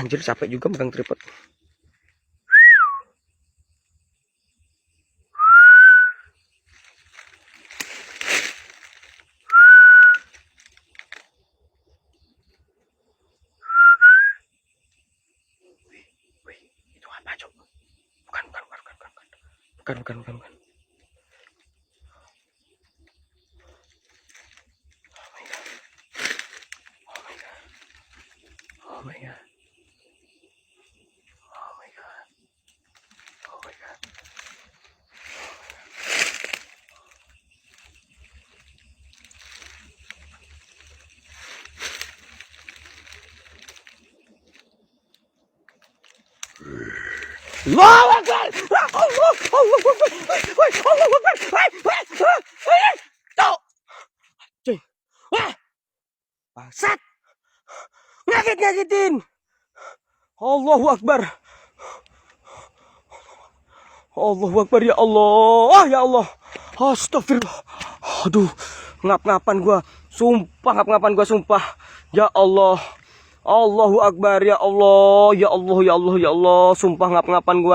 Anjir, capek juga megang tripod. Wih, itu apa, Cok? Bukan. Bukan. Oh my god. Allahu Akbar! Cuy. Wah! Bangsat! Ngagetin! Allahu Akbar! Allahu Akbar, ya Allah! Ya Allah! Astagfirullah! Aduh, ngap-ngapan gua. Sumpah, ngap-ngapan gua, sumpah. Ya Allah! Allahu Akbar, ya Allah! Ya Allah! Sumpah, ngap-ngapan gua.